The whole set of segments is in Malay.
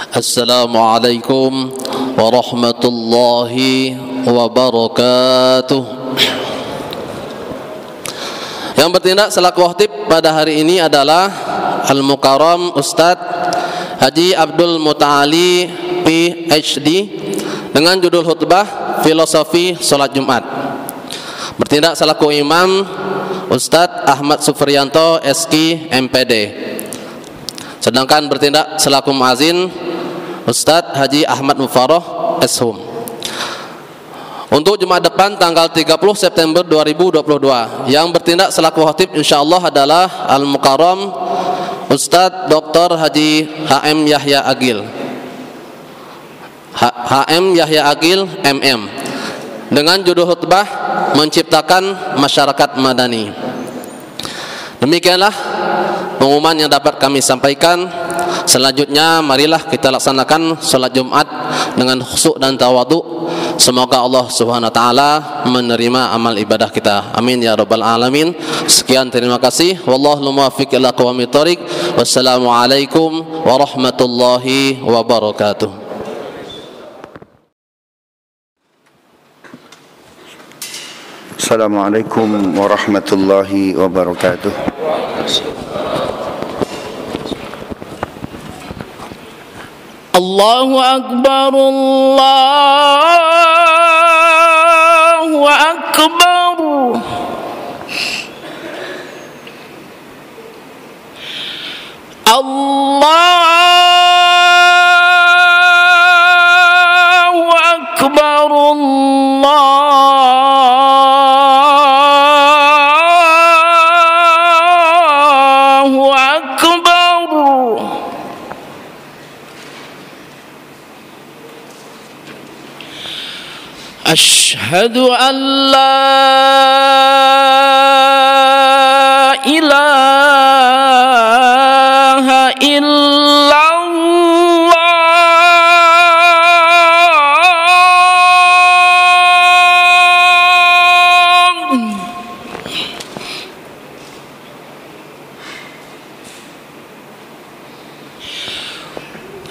Assalamualaikum warahmatullahi wabarakatuh. Yang bertindak selaku khatib pada hari ini adalah Al-Mukarram Ustadz Haji Abdul Muta'ali PhD dengan judul khutbah Filosofi Salat Jumat. Bertindak selaku imam Ustadz Ahmad Sufrianto SK MPD. Sedangkan bertindak selaku muazin Ustadz Haji Ahmad Mufarrah Shum. Untuk Jumat depan tanggal 30 September 2022, yang bertindak selaku khatib insyaallah adalah Al-Mukarram Ustadz Dr. Haji HM Yahya Agil HM Yahya Agil MM dengan judul khutbah Menciptakan Masyarakat Madani. Demikianlah pengumuman yang dapat kami sampaikan. Selanjutnya marilah kita laksanakan salat Jumat dengan khusyuk dan tawadhu. Semoga Allah Subhanahu wa taala menerima amal ibadah kita. Amin ya rabbal alamin. Sekian, terima kasih. Wallahu muwaffiq ila aqwamit thoriq. Wassalamualaikum warahmatullahi wabarakatuh. Assalamualaikum warahmatullahi wabarakatuh. Allahu Akbar, Allahu Akbar. Allahu Akbar, Allahu Akbar. Asyhadu an la ilaha illallah.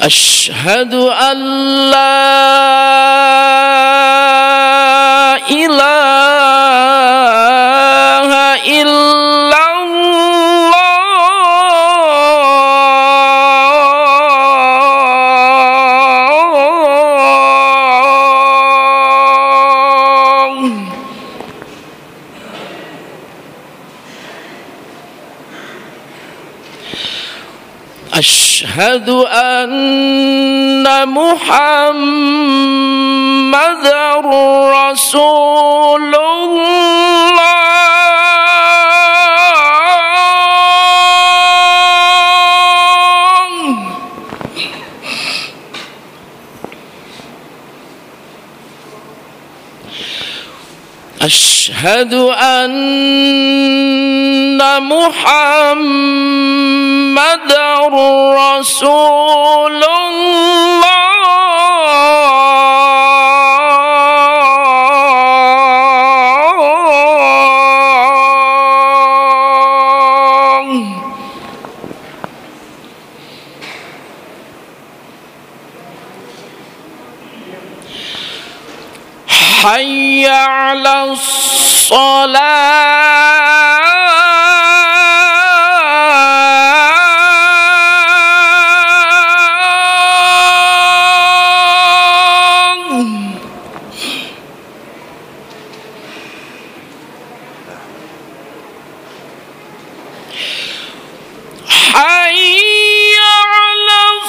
Asyhadu an la ilaha illallah. Asyhadu anna Muhammadar Rasulullah. Asyhadu anna Muhammadar Rasulullah. Hayya 'alas shalah. Hayya 'alas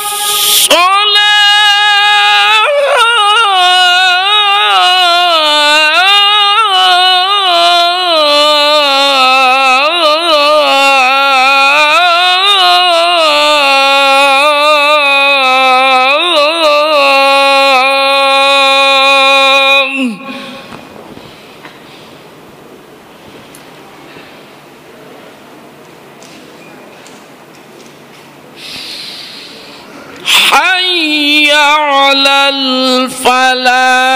hayya 'alal falah.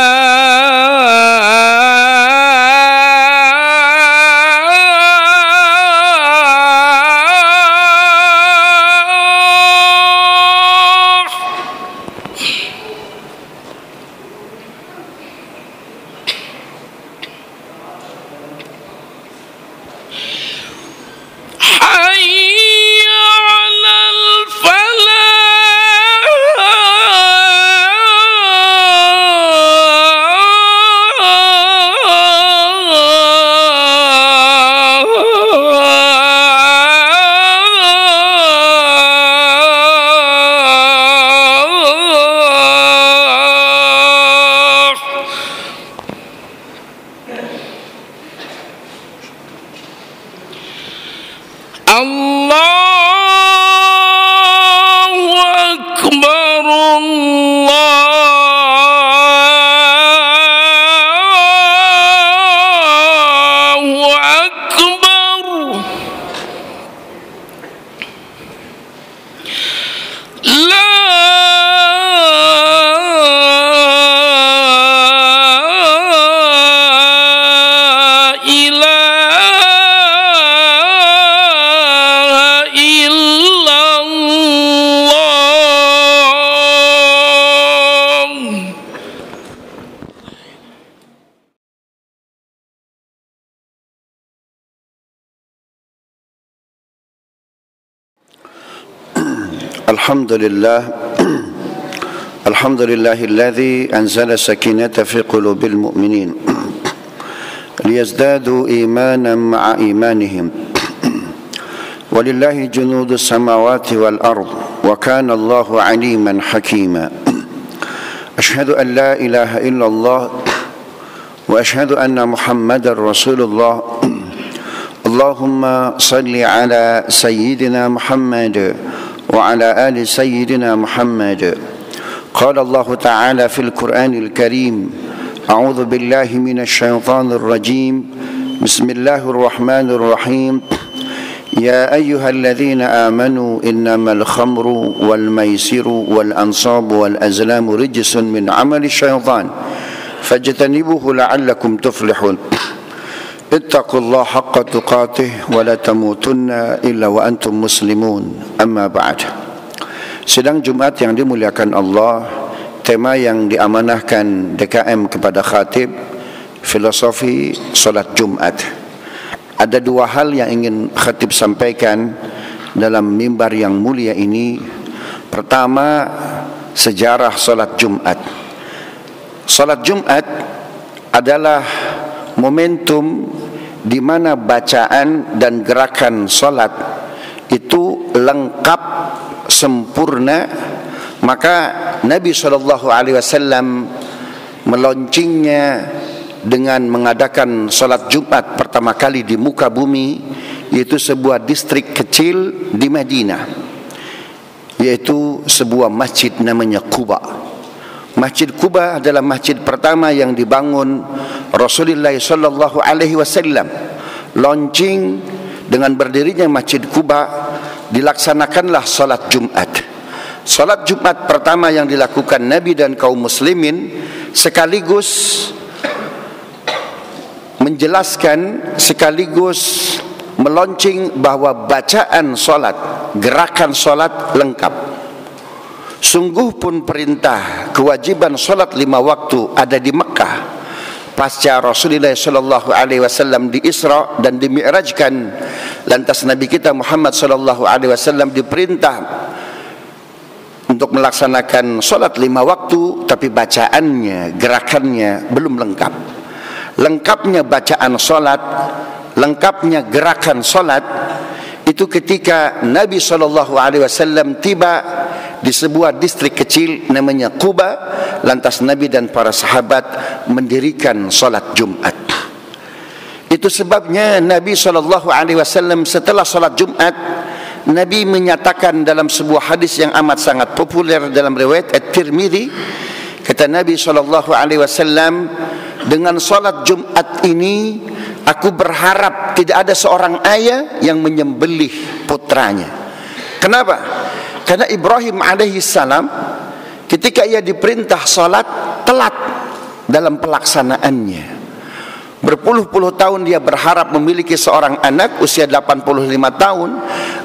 الحمد لله الحمد لله الذي أنزل السكينة في قلوب المؤمنين ليزدادوا إيمانا مع إيمانهم ولله جنود السماوات والأرض وكان الله عليما حكيما أشهد أن لا إله إلا الله وأشهد أن محمد رسول الله اللهم صل على سيدنا محمد وعلى آل سيدنا محمد قال الله تعالى في القرآن الكريم أعوذ بالله من الشيطان الرجيم بسم الله الرحمن الرحيم يا أيها الذين آمنوا إنما الخمر والميسر والأنصاب والأزلام رجس من عمل الشيطان فاجتنبوه لعلكم تفلحون اتقوا الله حق تقاته ولا تموتن إلا وأنتم مسلمون أما بعد. Sidang Jumat yang dimuliakan Allah, tema yang diamanahkan DKM kepada khatib, filosofi solat Jumat. Ada dua hal yang ingin khatib sampaikan dalam mimbar yang mulia ini. Pertama, sejarah solat Jumat. Solat Jumat adalah momentum di mana bacaan dan gerakan solat itu lengkap, sempurna. Maka Nabi SAW meloncingnya dengan mengadakan solat Jumat pertama kali di muka bumi, yaitu sebuah distrik kecil di Madinah, yaitu sebuah masjid namanya Quba. Masjid Quba adalah masjid pertama yang dibangun Rasulullah SAW. Launching dengan berdirinya Masjid Quba, dilaksanakanlah salat Jumat. Salat Jumat pertama yang dilakukan Nabi dan kaum muslimin, sekaligus menjelaskan, sekaligus meloncing bahwa bacaan salat, gerakan salat lengkap. Sungguh pun perintah kewajiban solat 5 waktu ada di Mekah pasca Rasulullah SAW di Isra dan di Mi'rajkan. Lantas Nabi kita Muhammad SAW diperintah untuk melaksanakan solat 5 waktu, tapi bacaannya, gerakannya belum lengkap. Lengkapnya bacaan solat, lengkapnya gerakan solat itu ketika Nabi SAW tiba di sebuah distrik kecil namanya Quba. Lantas Nabi dan para sahabat mendirikan solat Jumat. Itu sebabnya Nabi SAW setelah solat Jumat, Nabi menyatakan dalam sebuah hadis yang amat sangat populer dalam riwayat At-Tirmidzi, kata Nabi SAW, dengan solat Jumat ini aku berharap tidak ada seorang ayah yang menyembelih putranya. Kenapa? Karena Ibrahim alaihissalam ketika ia diperintah salat telat dalam pelaksanaannya. Berpuluh-puluh tahun dia berharap memiliki seorang anak, usia 85 tahun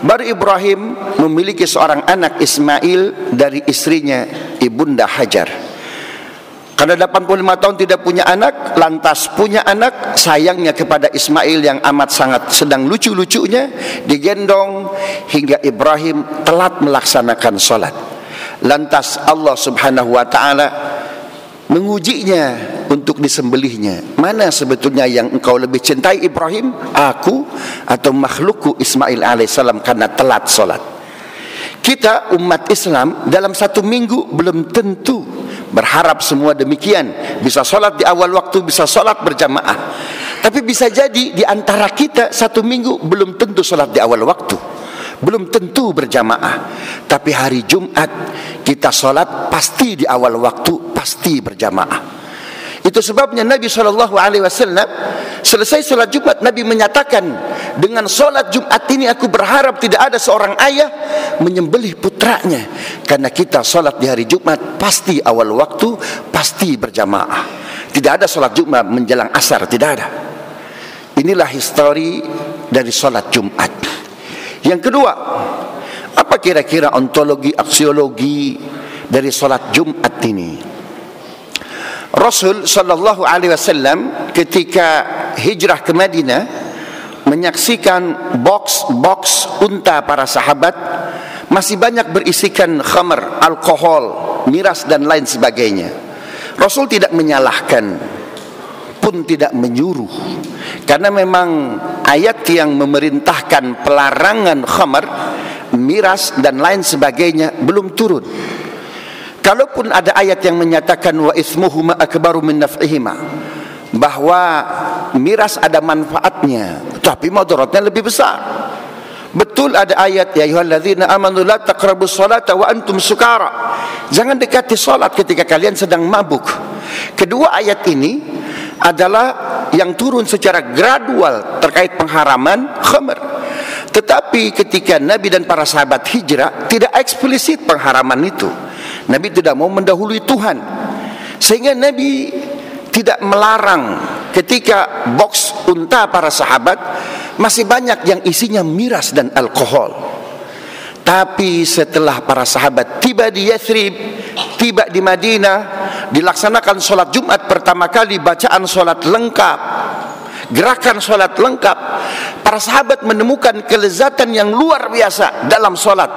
baru Ibrahim memiliki seorang anak Ismail dari istrinya Ibunda Hajar. Karena 85 tahun tidak punya anak, lantas punya anak, sayangnya kepada Ismail yang amat sangat sedang lucu-lucunya, digendong hingga Ibrahim telat melaksanakan salat. Lantas Allah Subhanahu wa taala mengujinya untuk disembelihnya. Mana sebetulnya yang engkau lebih cintai, Ibrahim, aku atau makhlukku Ismail alaihissalam, karena telat salat. Kita umat Islam dalam 1 minggu belum tentu berharap semua demikian, bisa solat di awal waktu, bisa solat berjamaah. Tapi bisa jadi di antara kita 1 minggu belum tentu solat di awal waktu, belum tentu berjamaah. Tapi hari Jumat kita solat pasti di awal waktu, pasti berjamaah. Itu sebabnya Nabi SAW selesai solat Jumat, Nabi menyatakan, dengan solat Jumat ini aku berharap tidak ada seorang ayah menyembelih putranya, karena kita solat di hari Jumat pasti awal waktu, pasti berjamaah. Tidak ada solat Jumat menjelang asar, tidak ada. Inilah histori dari solat Jumat. Yang kedua, apa kira-kira ontologi, aksiologi dari solat Jumat ini? Rasul sallallahu alaihi wasallam ketika hijrah ke Madinah menyaksikan box unta para sahabat, masih banyak berisikan khamar, alkohol, miras dan lain sebagainya. Rasul tidak menyalahkan pun tidak menyuruh, karena memang ayat yang memerintahkan pelarangan khamar, miras dan lain sebagainya belum turun. Kalaupun ada ayat yang menyatakan wa ismuhuma akbaru min naf'ihima, bahwa miras ada manfaatnya tapi mudaratnya lebih besar. Betul ada ayat ya ayyuhalladzina amanu la taqrabus salata wa antum sukara, jangan dekati salat ketika kalian sedang mabuk. Kedua ayat ini adalah yang turun secara gradual terkait pengharaman khamr. Tetapi ketika Nabi dan para sahabat hijrah, tidak eksplisit pengharaman itu. Nabi tidak mau mendahului Tuhan, sehingga Nabi tidak melarang. Ketika box unta para sahabat masih banyak yang isinya miras dan alkohol. Tapi setelah para sahabat tiba di Yathrib, tiba di Madinah, dilaksanakan sholat Jumat pertama kali, bacaan sholat lengkap, gerakan sholat lengkap, para sahabat menemukan kelezatan yang luar biasa dalam sholat,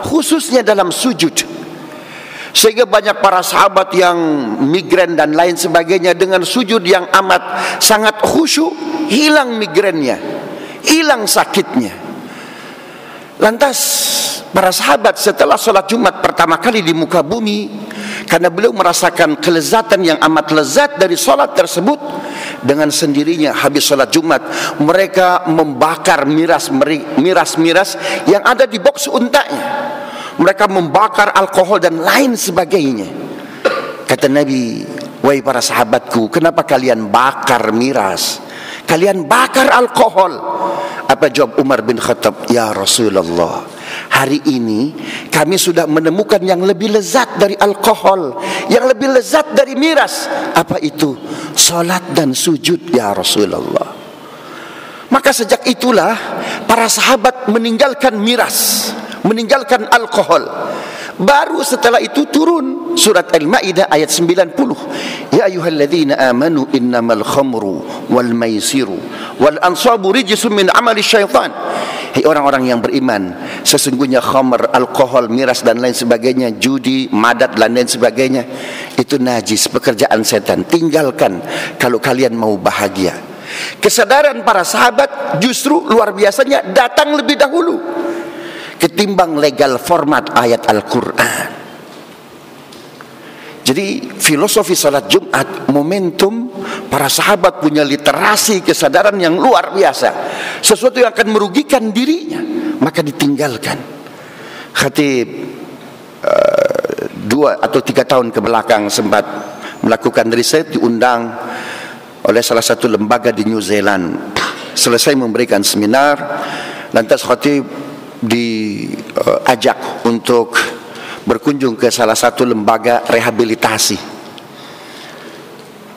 khususnya dalam sujud. Sehingga banyak para sahabat yang migren dan lain sebagainya, dengan sujud yang amat sangat khusyuk, hilang migrennya, hilang sakitnya. Lantas para sahabat setelah sholat Jumat pertama kali di muka bumi, karena beliau merasakan kelezatan yang amat lezat dari sholat tersebut, dengan sendirinya habis sholat Jumat mereka membakar miras yang ada di box untanya. Mereka membakar alkohol dan lain sebagainya. Kata Nabi, wahai para sahabatku, kenapa kalian bakar miras? Kalian bakar alkohol? Apa jawab Umar bin Khattab? Ya Rasulullah, hari ini kami sudah menemukan yang lebih lezat dari alkohol, yang lebih lezat dari miras. Apa itu? Salat dan sujud ya Rasulullah. Maka sejak itulah para sahabat meninggalkan miras, meninggalkan alkohol. Baru setelah itu turun surat Al-Maidah ayat 90. Ya ayyuhalladzina amanu innamal khamru wal maisiru wal ansabu rijsun min amali syaitan. Hai orang-orang yang beriman, sesungguhnya khamr, alkohol, miras dan lain sebagainya, judi, madat dan lain sebagainya, itu najis, pekerjaan setan. Tinggalkan kalau kalian mau bahagia. Kesadaran para sahabat justru luar biasanya datang lebih dahulu ketimbang legal format ayat Al-Quran. Jadi filosofi salat Jumat, momentum para sahabat punya literasi kesadaran yang luar biasa. Sesuatu yang akan merugikan dirinya, maka ditinggalkan. Khatib 2 atau 3 tahun ke belakang sempat melakukan riset, diundang oleh salah satu lembaga di New Zealand. Selesai memberikan seminar, lantas khatib diajak untuk berkunjung ke salah satu lembaga rehabilitasi.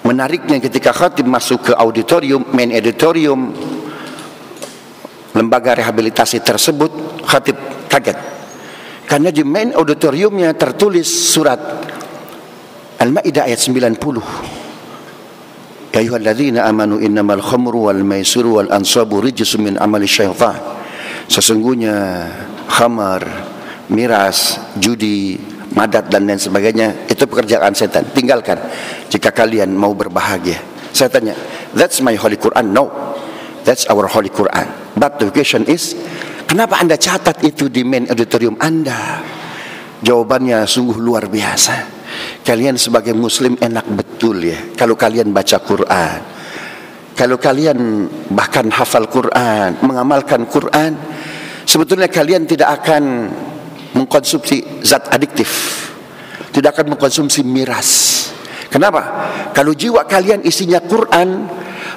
Menariknya ketika khatib masuk ke auditorium, main auditorium lembaga rehabilitasi tersebut, khatib kaget karena di main auditoriumnya tertulis surat Al-Maidah ayat 90. Ya ayyuhalladzina amanu innamal khamru wal maisiru wal ansabu rijsun min amali syaitan. Sesungguhnya khamar, miras, judi, madat dan lain sebagainya itu pekerjaan setan. Tinggalkan jika kalian mau berbahagia. Saya tanya, that's my holy Quran? No, that's our holy Quran. But the question is, kenapa Anda catat itu di main auditorium Anda? Jawabannya sungguh luar biasa. Kalian sebagai muslim enak betul ya kalau kalian baca Quran, kalau kalian bahkan hafal Quran, mengamalkan Quran. Sebetulnya kalian tidak akan mengkonsumsi zat adiktif, tidak akan mengkonsumsi miras. Kenapa? Kalau jiwa kalian isinya Quran,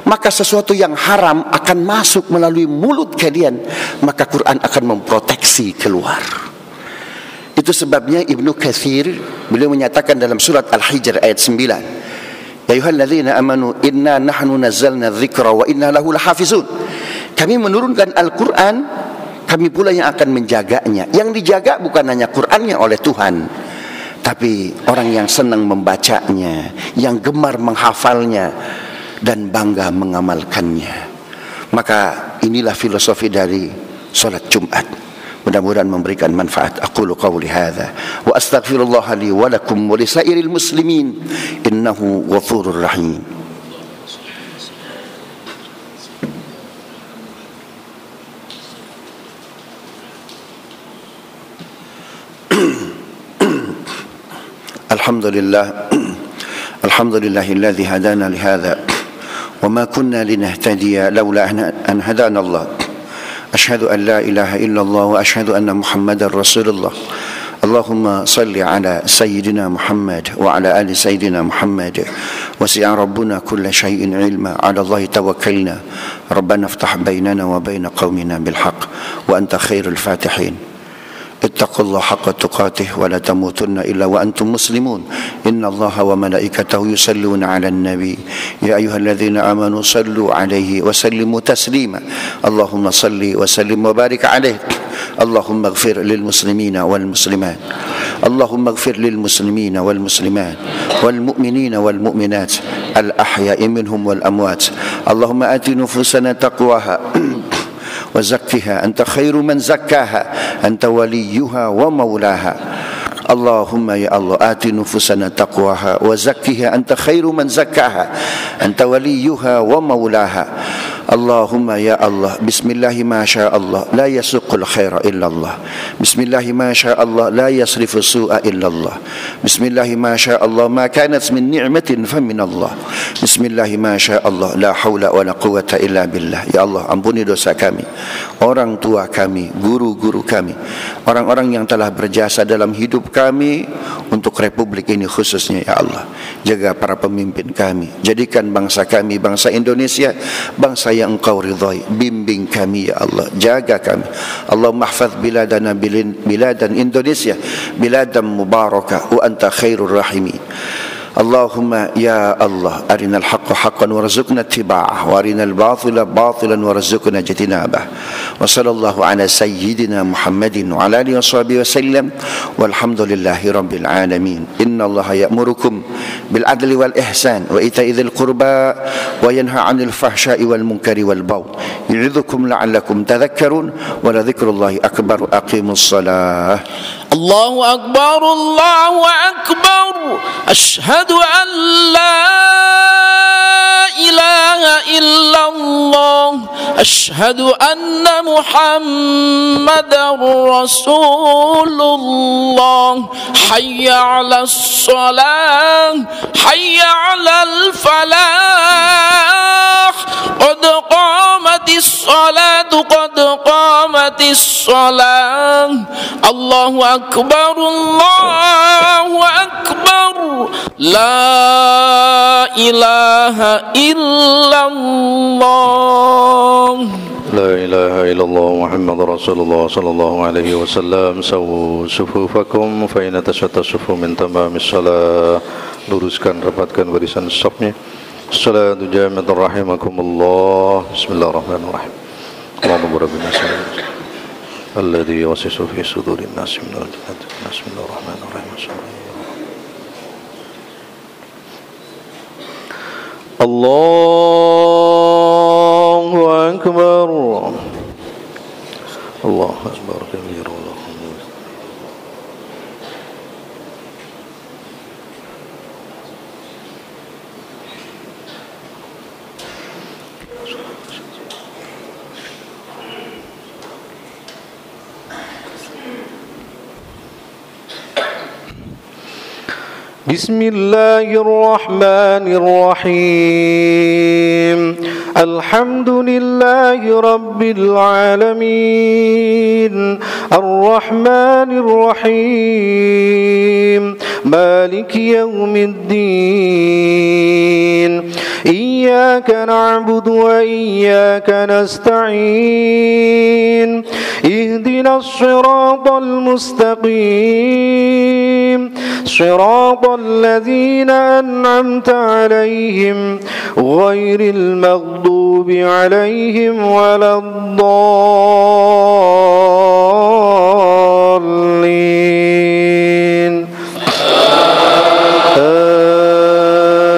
maka sesuatu yang haram akan masuk melalui mulut kalian, maka Quran akan memproteksi keluar. Itu sebabnya Ibnu Katsir beliau menyatakan dalam surat Al-Hijr ayat 9, ya ayyuhalladzina amanu inna nahnu nazzalna dzikra wa inna lahu lahafizun. Kami menurunkan Al-Quran, kami pula yang akan menjaganya. Yang dijaga bukan hanya Qurannya oleh Tuhan, tapi orang yang senang membacanya, yang gemar menghafalnya dan bangga mengamalkannya. Maka inilah filosofi dari sholat Jumat. mudah-mudahan memberikan manfaat. Aqulu qawli hadza wa astaghfirullah li wa lakum wa lisairil muslimin innahu ghafurur rahim. Alhamdulillahilladzi hadana lihadza wa ma kunna linahtadiya laula an hadana Allah. Asyhadu an la ilaha illallah wa asyhadu anna Muhammadar Rasulullah. Allahumma salli ala sayyidina Muhammad wa ala ali sayyidina Muhammad. Wasi'a rabbuna kulla syai'in ilma. Ala Allah tawakkalna. Rabbana iftah bainana wa baina qaumina bil haqq wa anta khairul fatihin. Ittaqullaha haqqa tuqatih wa la tamutunna illa wa antum muslimun. Innallaha wa malaikatahu yusalluna 'alan nabi. Ya ayyuhalladzina amanu sallu 'alaihi wa sallimu taslima. Allahumma salli wa sallim wa barik 'alaihi. Allahumma ighfir lil muslimina wal muslimat. Allahumma ighfir lil muslimina wal muslimat wal mu'minina wal mu'minat al ahya'i minhum wal amwat. Allahumma ati nufusana taqwaha وزكها أنت خير من زكاها أنت وليها ومولاها. اللهم يا الله آت نفوسنا تقواها وزكها أنت خير من زكاها أنت وليها ومولاها. اللهم يا الله بسم الله ما شاء الله لا يسوق الخير إلا الله. بسم الله ما شاء الله لا يصرف السوء إلا الله. بسم الله ما شاء الله ما كانت من نعمة فمن الله. بسم الله ما شاء الله لا حول ولا قوة إلا بالله. Ya Allah, ampuni dosa kami, orang tua kami, guru-guru kami, orang-orang yang telah berjasa dalam hidup kami untuk republik ini khususnya. Ya Allah, jaga para pemimpin kami, jadikan bangsa kami, bangsa Indonesia, bangsa yang Engkau ridhai. Bimbing kami ya Allah, jaga kami. Allahumma hafaz biladana biladan Indonesia biladan mubarakah wa anta khairur rahimin. Allahumma ya Allah arinal haqqa haqqan warzuqna ittiba'ah wa arinal batila batilan warzuqna ijtinabah. Wa sallallahu ala sayyidina Muhammadin wa ala alihi washabihi wasallam walhamdulillahi rabbil alamin. Innallaha ya'murukum bil adli wal ihsan wa ita'i dzil qurba wa yanha 'anil fahsya'i wal munkari wal baghi. Yu'idzukum la'allakum tadhakkarun wa la dzikrullahi akbar. Aqimus shalah. Allahu akbar, Allahu akbar. Asyhadu an la ilaha illallah. Asyhadu anna Muhammadar Rasulullah. Hayya 'alas shalah, hayya 'alal falah. Qad qamatis salatu, qad qamatis salah. Allahu akbar, Allahu akbar. La ilaha illallah. لا إله إلا الله محمد رسول الله صلى الله عليه وسلم. سووا صفوفكم فإن تشتت الصفوف من تمام الصلاة. Luruskan, rapatkan barisan safnya. Salatu jami'atan rahimakumullah. Bismillahirrahmanirrahim. Allahumma rabbina sallallahu alladhi yuwaswisu fi sudurin nas min al-jannati. Bismillahirrahmanirrahim. Allahu akbar. Allahu akbar kabira. بسم الله الرحمن الرحيم. الحمد لله رب العالمين. الرحمن الرحيم. مالك يوم الدين. إياك نعبد وإياك نستعين. اهدنا الصراط المستقيم. صراط الذين أنعمت عليهم غير المغضوب عليهم ولا الضالين.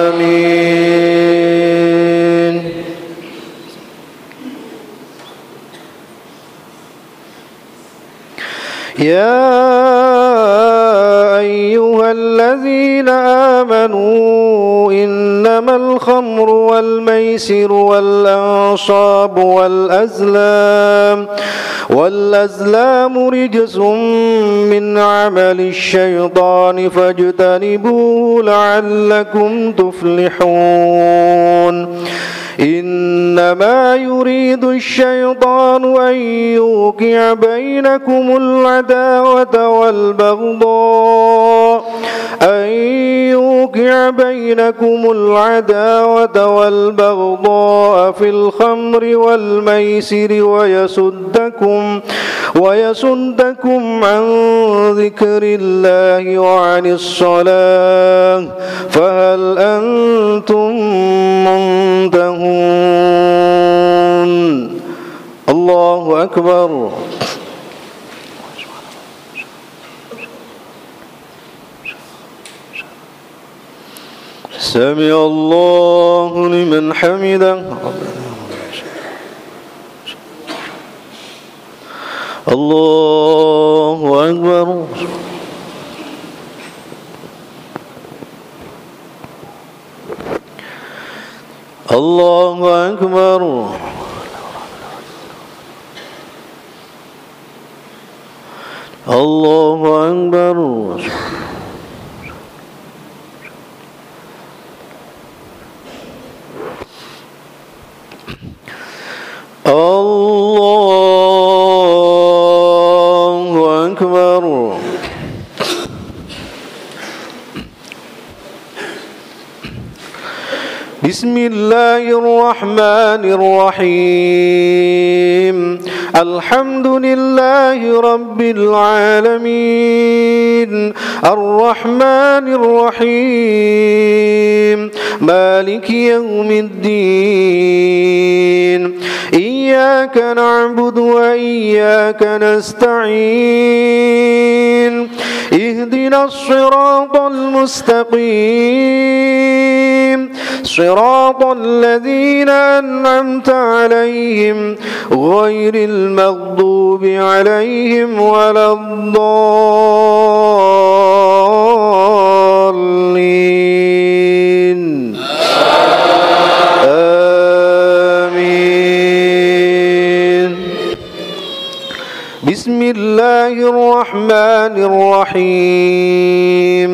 آمين. يا أيها الذين آمنوا إنما الخمر والميسر والأنصاب والأزلام رجس من عمل الشيطان فاجتنبوه لعلكم تفلحون إنما يريد الشيطان أن يوقع بينكم العداوة والبغضاء في الخمر والميسر ويصدكم عن ذكر الله وعن الصلاة فهل أنتم منتهون الله أكبر سمع الله لمن حمده الله أكبر الله أكبر الله أكبر الله أكبر بسم الله الرحمن الرحيم الحمد لله رب العالمين الرحمن الرحيم مالك يوم الدين إياك نعبد وإياك نستعين اهدنا الصراط المستقيم صراط الذين أنعمت عليهم غير المغضوب عليهم ولا الضالين آمين بسم الله الرحمن الرحيم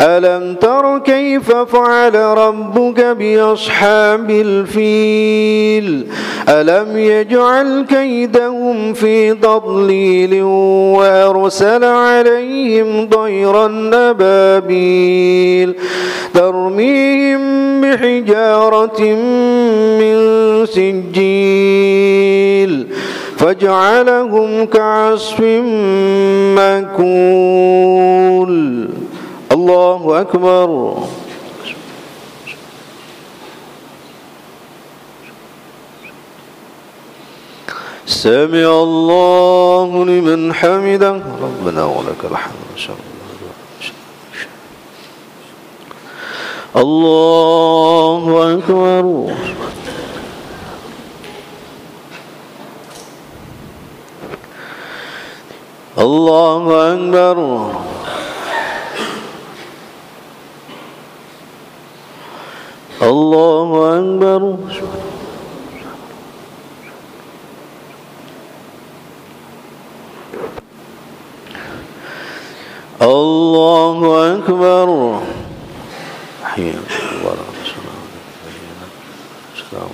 ألم تر كيف فعل ربك بأصحاب الفيل ألم يجعل كيدهم في تضليل وأرسل عليهم طيرا أبابيل ترميهم بحجارة من سجيل فجعلهم كعصف مأكول الله أكبر سمع الله لمن حمده ربنا ولك الحمد الله أكبر الله أكبر الله أكبر الله أكبر حي الله السلام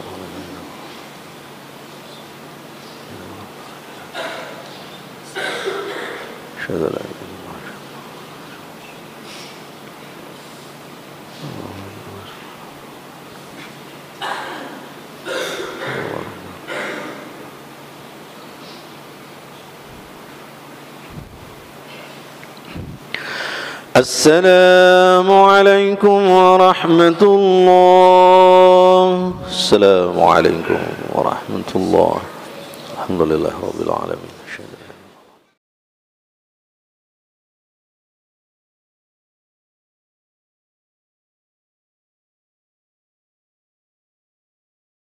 السلام عليكم ورحمة الله. السلام عليكم ورحمة الله. الحمد لله رب العالمين.